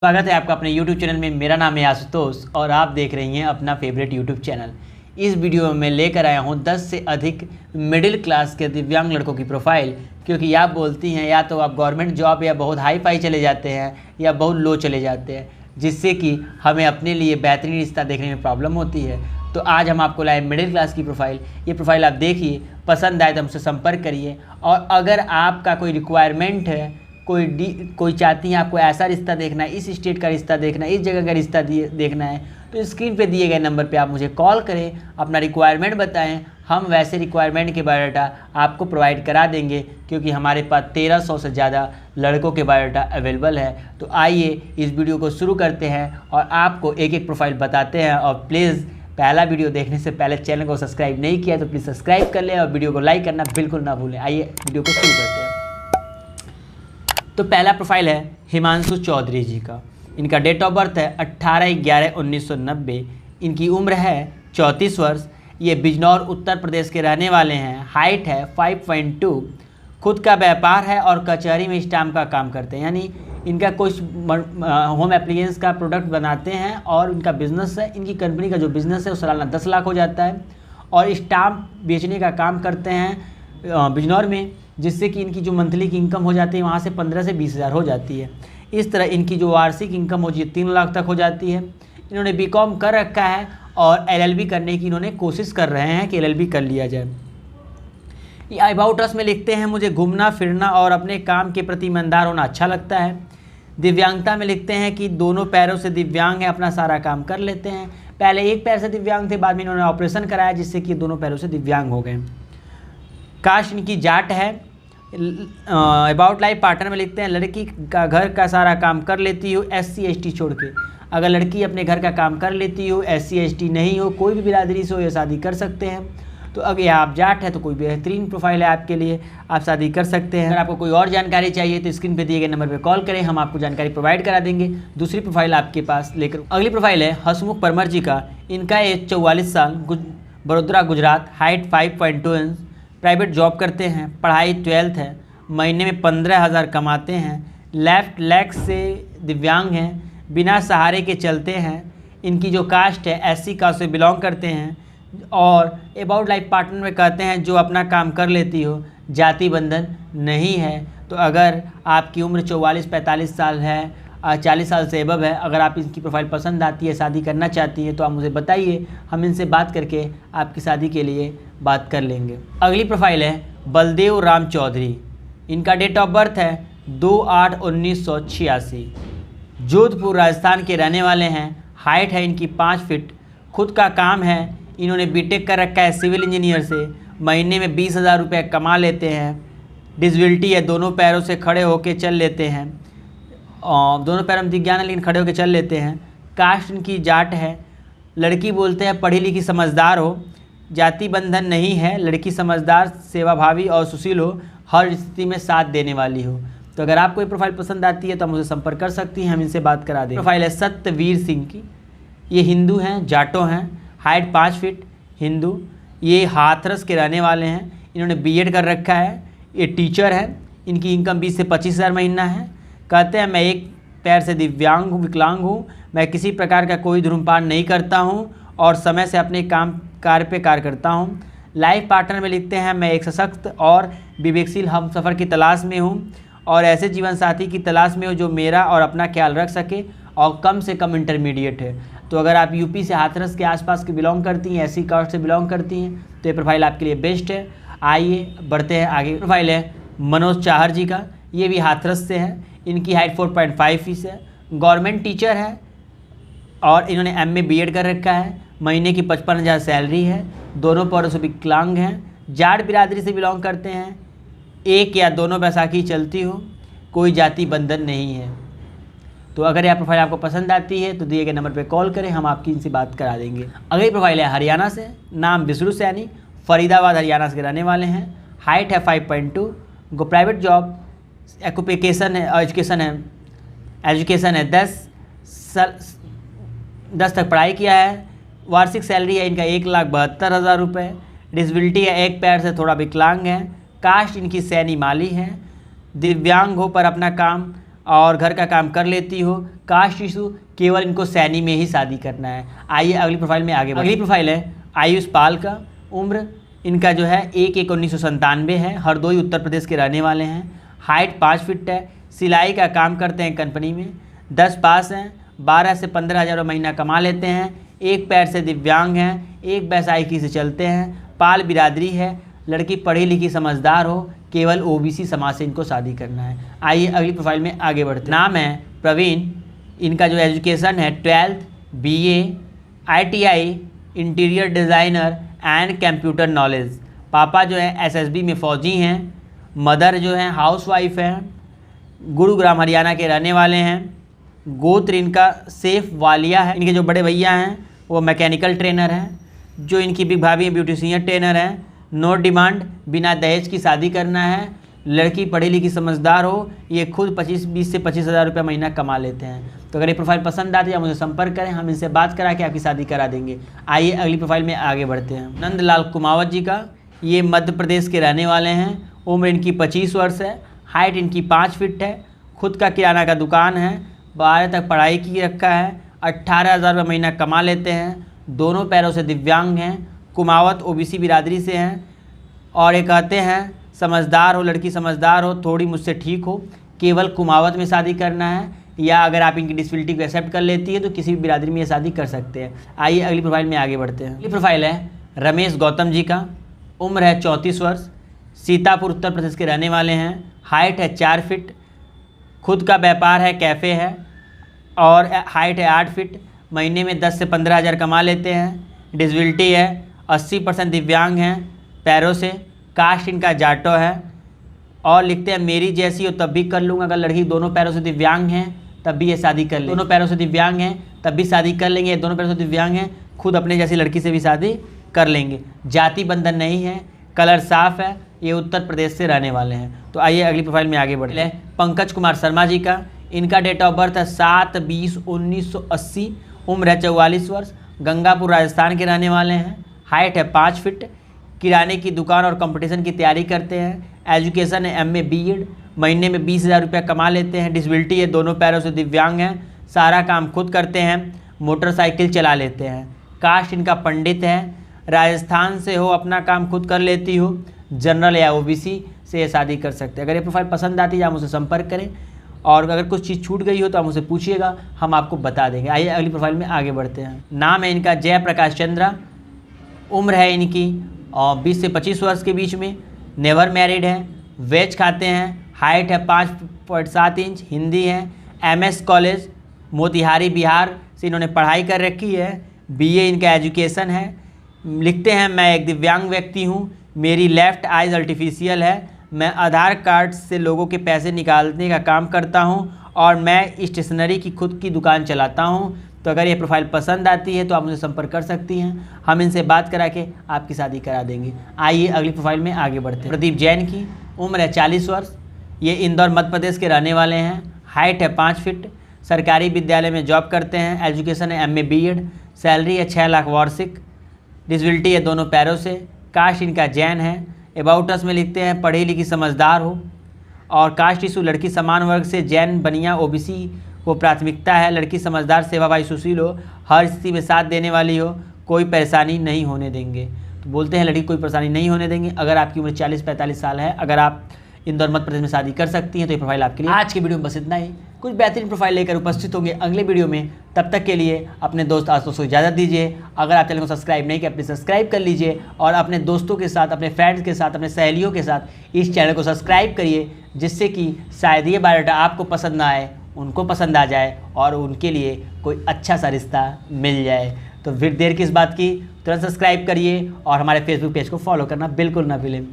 स्वागत है आपका अपने YouTube चैनल में। मेरा नाम है आशुतोष और आप देख रही हैं अपना फेवरेट YouTube चैनल। इस वीडियो में मैं लेकर आया हूं 10 से अधिक मिडिल क्लास के दिव्यांग लड़कों की प्रोफाइल, क्योंकि आप बोलती हैं या तो आप गवर्नमेंट जॉब या बहुत हाई फाई चले जाते हैं या बहुत लो चले जाते हैं, जिससे कि हमें अपने लिए बेहतरीन रिश्ता देखने में प्रॉब्लम होती है। तो आज हम आपको लाए मिडिल क्लास की प्रोफाइल। ये प्रोफाइल आप देखिए, पसंद आए तो हमसे संपर्क करिए। और अगर आपका कोई रिक्वायरमेंट है, कोई चाहती हैं आपको ऐसा रिश्ता देखना है, इस स्टेट का रिश्ता देखना है, इस जगह का रिश्ता देखना है, तो स्क्रीन पे दिए गए नंबर पे आप मुझे कॉल करें, अपना रिक्वायरमेंट बताएं। हम वैसे रिक्वायरमेंट के बायोडाटा आपको प्रोवाइड करा देंगे, क्योंकि हमारे पास 1300 से ज़्यादा लड़कों के बायोडाटा अवेलेबल है। तो आइए इस वीडियो को शुरू करते हैं और आपको एक एक प्रोफाइल बताते हैं। और प्लीज़ पहला वीडियो देखने से पहले चैनल को सब्सक्राइब नहीं किया तो प्लीज़ सब्सक्राइब कर लें और वीडियो को लाइक करना बिल्कुल ना भूलें। आइए वीडियो को शुरू करते हैं। तो पहला प्रोफाइल है हिमांशु चौधरी जी का। इनका डेट ऑफ बर्थ है 18/11/1990। इनकी उम्र है 34 वर्ष। ये बिजनौर उत्तर प्रदेश के रहने वाले हैं। हाइट है 5.2। खुद का व्यापार है और कचहरी में स्टाम्प का काम करते हैं, यानी इनका कुछ होम एप्लीकेंस का प्रोडक्ट बनाते हैं और इनका बिज़नेस है। इनकी कंपनी का जो बिज़नेस है वो सालाना 10 लाख हो जाता है और स्टाम्प बेचने का काम करते हैं बिजनौर में, जिससे कि इनकी जो मंथली की इनकम हो जाती है वहाँ से 15 से 20 हज़ार हो जाती है। इस तरह इनकी जो वार्षिक इनकम हो 3 लाख तक हो जाती है। इन्होंने बीकॉम कर रखा है और एलएलबी करने की इन्होंने कोशिश कर रहे हैं कि एलएलबी कर लिया जाए। ये अबाउट अस में लिखते हैं, मुझे घूमना फिरना और अपने काम के प्रति ईमानदार होना अच्छा लगता है। दिव्यांगता में लिखते हैं कि दोनों पैरों से दिव्यांग हैं, अपना सारा काम कर लेते हैं। पहले एक पैर से दिव्यांग थे, बाद में इन्होंने ऑपरेशन कराया जिससे कि दोनों पैरों से दिव्यांग हो गए। कास्ट इनकी जाट है। अबाउट लाइफ पार्टनर में लिखते हैं, लड़की का घर का सारा काम कर लेती हो SC ST छोड़ के। अगर लड़की अपने घर का काम कर लेती हो, SC ST नहीं हो, कोई भी बिरादरी से हो, ये शादी कर सकते हैं। तो अगर आप जाट है तो कोई बेहतरीन प्रोफाइल है आपके लिए, आप शादी कर सकते हैं। अगर आपको कोई और जानकारी चाहिए तो स्क्रीन पे दिए गए नंबर पे कॉल करें, हम आपको जानकारी प्रोवाइड करा देंगे। दूसरी प्रोफाइल आपके पास लेकर अगली प्रोफाइल है हसमुख परमार जी का। इनका एज 44 साल, Vadodara Gujarat. Height 5.2 inch. Private job करते हैं। पढ़ाई 12th है। महीने में 15,000 कमाते हैं। लेफ्ट लेग से दिव्यांग हैं, बिना सहारे के चलते हैं। इनकी जो कास्ट है SC कास्ट से बिलोंग करते हैं। और अबाउट लाइफ पार्टनर में कहते हैं जो अपना काम कर लेती हो, जाति बंधन नहीं है। तो अगर आपकी उम्र 44-45 साल है, 40 साल से एबव है, अगर आप इनकी प्रोफाइल पसंद आती है, शादी करना चाहती है, तो आप मुझे बताइए, हम इनसे बात करके आपकी शादी के लिए बात कर लेंगे। अगली प्रोफाइल है बलदेव राम चौधरी। इनका डेट ऑफ बर्थ है 2/8/1986। जोधपुर राजस्थान के रहने वाले हैं। हाइट है इनकी 5 फीट। खुद का काम है, इन्होंने बीटेक कर रखा है सिविल इंजीनियर से। महीने में 20,000 रुपये कमा लेते हैं। डिसेबिलिटी है, दोनों पैरों से खड़े होकर चल लेते हैं। दोनों पैरों में दिव्यांग है लेकिन खड़े होकर चल लेते हैं। कास्ट इनकी जाट है। लड़की बोलते हैं पढ़ी लिखी समझदार हो, जाति बंधन नहीं है। लड़की समझदार, सेवाभावी और सुशील हो, हर स्थिति में साथ देने वाली हो। तो अगर आपको ये प्रोफाइल पसंद आती है तो आप मुझे संपर्क कर सकती हैं, हम इनसे बात करा देंगे। प्रोफाइल है सत्यवीर सिंह की। ये हिंदू हैं, जाटो हैं। Height 5 feet, Hindu. ये हाथरस के रहने वाले हैं। इन्होंने BEd कर रखा है। ये टीचर है। इनकी इनकम 20 से 25 हज़ार महीना है। कहते हैं मैं एक पैर से दिव्यांग हूँ, विकलांग हूँ। मैं किसी प्रकार का कोई धूम्रपान नहीं करता हूँ और समय से अपने कार्य पे कार्य करता हूँ। लाइफ पार्टनर में लिखते हैं मैं एक सशक्त और विवेकशील हमसफ़र की तलाश में हूँ और ऐसे जीवन साथी की तलाश में हूँ जो मेरा और अपना ख्याल रख सके और कम से कम इंटरमीडिएट है। तो अगर आप यूपी से हाथरस के आसपास के बिलोंग करती हैं, SC कास्ट से बिलोंग करती हैं, तो ये प्रोफाइल आपके लिए बेस्ट है। आइए बढ़ते हैं आगे। प्रोफाइल है मनोज चाहर जी का। ये भी हाथरस से है। इनकी हाइट 4.5 फीट है। गवर्नमेंट टीचर है और इन्होंने MA BEd कर रखा है। महीने की 55,000 सैलरी है। दोनों पैरों से विकलांग हैं। जाट बिरादरी से बिलोंग करते हैं। एक या दोनों बैसाखी चलती हो, कोई जाति बंधन नहीं है। तो अगर यह प्रोफाइल आपको पसंद आती है तो दिए गए नंबर पर कॉल करें, हम आपकी इनसे बात करा देंगे। अगली प्रोफाइल है हरियाणा से। नाम विष्णु सैनी, फरीदाबाद हरियाणा से रहने वाले हैं। हाइट है 5.2। प्राइवेट जॉब, ऑक्यूपेशन है, एजुकेशन है 10 तक पढ़ाई किया है। वार्षिक सैलरी है इनका 1,72,000 रुपये। डिसेबिलिटी है, एक पैर से थोड़ा विकलांग है। कास्ट इनकी सैनी माली है। दिव्यांग हो पर अपना काम और घर का काम कर लेती हो। कास्ट इशू केवल इनको सैनी में ही शादी करना है। आइए अगली प्रोफाइल में आगे अगली प्रोफाइल है आयुष पाल का। उम्र इनका जो है 1/1/1997 है। हरदोई उत्तर प्रदेश के रहने वाले हैं। हाइट 5 फीट है। सिलाई का काम करते हैं कंपनी में। 10 पास हैं। 12 से 15 हज़ार महीना कमा लेते हैं। एक पैर से दिव्यांग हैं। एक बैसाइकी से चलते हैं। पाल बिरादरी है। लड़की पढ़ी लिखी समझदार हो। केवल ओबीसी समाज से इनको शादी करना है। आइए अगली प्रोफाइल में आगे बढ़ते हैं। नाम है प्रवीण। इनका जो एजुकेशन है 12th BA ITI interior designer and computer knowledge. पापा जो है SSB में फ़ौजी हैं। मदर जो है हाउसवाइफ हैं। गुरुग्राम हरियाणा के रहने वाले हैं। गोत्र इनका सेफ वालिया है। इनके जो बड़े भैया हैं वो मैकेनिकल ट्रेनर हैं। जो इनकी बिग भाभी ब्यूटिशियन ट्रेनर हैं। नो डिमांड, बिना दहेज की शादी करना है। लड़की पढ़ी लिखी समझदार हो। ये खुद 20 से 25 हज़ार रुपये महीना कमा लेते हैं। तो अगर ये प्रोफाइल पसंद आती है आप मुझे संपर्क करें, हम इनसे बात करा के आपकी शादी करा देंगे। आइए अगली प्रोफाइल में आगे बढ़ते हैं। नंदलाल कुमावत जी का, ये मध्य प्रदेश के रहने वाले हैं। उम्र इनकी 25 वर्ष है। हाइट इनकी 5 फीट है। खुद का किराना का दुकान है। 12 तक पढ़ाई की रखा है। 18 हज़ार रुपये महीना कमा लेते हैं। दोनों पैरों से दिव्यांग हैं। कुमावत ओबीसी बिरादरी से हैं। और ये कहते हैं समझदार हो, लड़की समझदार हो, थोड़ी मुझसे ठीक हो। केवल कुमावत में शादी करना है, या अगर आप इनकी डिसेबिलिटी को एक्सेप्ट कर लेती है तो किसी भी बिरादरी में ये शादी कर सकते हैं। आइए अगली प्रोफाइल में आगे बढ़ते हैं। अगली प्रोफाइल है रमेश गौतम जी का। उम्र है 34 वर्ष। सीतापुर उत्तर प्रदेश के रहने वाले हैं। हाइट है 4 फीट। खुद का व्यापार है, कैफ़े है। और हाइट है 8 फीट। महीने में 10 से 15 हज़ार कमा लेते हैं। डिसेबिलिटी है। 80% दिव्यांग हैं पैरों से। कास्ट इनका जाटो है। और लिखते हैं मेरी जैसी हो तब भी कर लूँगा। अगर लड़की दोनों पैरों से दिव्यांग हैं तब भी ये शादी कर लेंगे। दोनों पैरों से दिव्यांग हैं तब भी शादी कर लेंगे। दोनों पैरों से दिव्यांग हैं, खुद अपने जैसी लड़की से भी शादी कर लेंगे। जाति बंधन नहीं है। कलर साफ़ है। ये उत्तर प्रदेश से रहने वाले हैं। तो आइए अगली प्रोफाइल में आगे बढ़ते हैं। पंकज कुमार शर्मा जी का, इनका डेट ऑफ बर्थ है 7/20/1980। उम्र है 44 वर्ष। गंगापुर राजस्थान के रहने वाले हैं। हाइट है 5 फीट। किराने की दुकान और कंपटीशन की तैयारी करते हैं। एजुकेशन है MA BEd। महीने में 20 हज़ार रुपया कमा लेते हैं। डिसेबिलिटी है, दोनों पैरों से दिव्यांग हैं। सारा काम खुद करते हैं। मोटरसाइकिल चला लेते हैं। कास्ट इनका पंडित है। राजस्थान से हो, अपना काम खुद कर लेती हो। जनरल या OBC से ये शादी कर सकते हैं। अगर ये प्रोफाइल पसंद आती है आप मुझसे संपर्क करें, और अगर कुछ चीज़ छूट गई हो तो आप मुझसे पूछिएगा, हम आपको बता देंगे। आइए अगली प्रोफाइल में आगे बढ़ते हैं। नाम है इनका जयप्रकाश चंद्रा। उम्र है इनकी 20 से 25 वर्ष के बीच में। नेवर मैरिड है। वेज खाते हैं। हाइट है 5.7 इंच। हिंदी है। MS कॉलेज मोतिहारी बिहार से इन्होंने पढ़ाई कर रखी है। BA इनका एजुकेशन है। लिखते हैं मैं एक दिव्यांग व्यक्ति हूँ। मेरी लेफ़्ट आइज़ आर्टिफिशियल है। मैं आधार कार्ड से लोगों के पैसे निकालने का काम करता हूँ, और मैं स्टेशनरी की खुद की दुकान चलाता हूँ। तो अगर ये प्रोफाइल पसंद आती है तो आप मुझे संपर्क कर सकती हैं, हम इनसे बात करा के आपकी शादी करा देंगे। आइए अगली प्रोफाइल में आगे बढ़ते हैं। प्रदीप जैन की उम्र है 40 वर्ष। ये इंदौर मध्य प्रदेश के रहने वाले हैं। हाइट है 5 फीट। सरकारी विद्यालय में जॉब करते हैं। एजुकेशन है MA BEd। सैलरी है 6 लाख वार्षिक। डिसेबिलिटी है दोनों पैरों से। कास्ट इनका जैन है। अबाउट अस में लिखते हैं पढ़ी लिखी समझदार हो। और कास्ट इशू लड़की समान वर्ग से, जैन बनिया OBC को प्राथमिकता है। लड़की समझदार, सेवाभावी, सुशील हो, हर स्थिति में साथ देने वाली हो, कोई परेशानी नहीं होने देंगे। तो बोलते हैं लड़की कोई परेशानी नहीं होने देंगे। अगर आपकी उम्र 40-45 साल है, अगर आप इंदौर मध्य प्रदेश में शादी कर सकती हैं तो ये प्रोफाइल आपके लिए। आज की वीडियो में बस इतना ही। कुछ बेहतरीन प्रोफाइल लेकर उपस्थित होंगे अगले वीडियो में। तब तक के लिए अपने दोस्त आस्तों को इजाज़त दीजिए। अगर आप चैनल को सब्सक्राइब नहीं किया, प्लीज़ सब्सक्राइब कर लीजिए, और अपने दोस्तों के साथ, अपने फ्रेंड्स के साथ, अपने सहेलियों के साथ इस चैनल को सब्सक्राइब करिए, जिससे कि शायद ये बायोडाटा आपको पसंद ना आए, उनको पसंद आ जाए, और उनके लिए कोई अच्छा सा रिश्ता मिल जाए। तो फिर देर किस बात की, तुरंत सब्सक्राइब करिए और हमारे फेसबुक पेज को फॉलो करना बिल्कुल ना भूलें।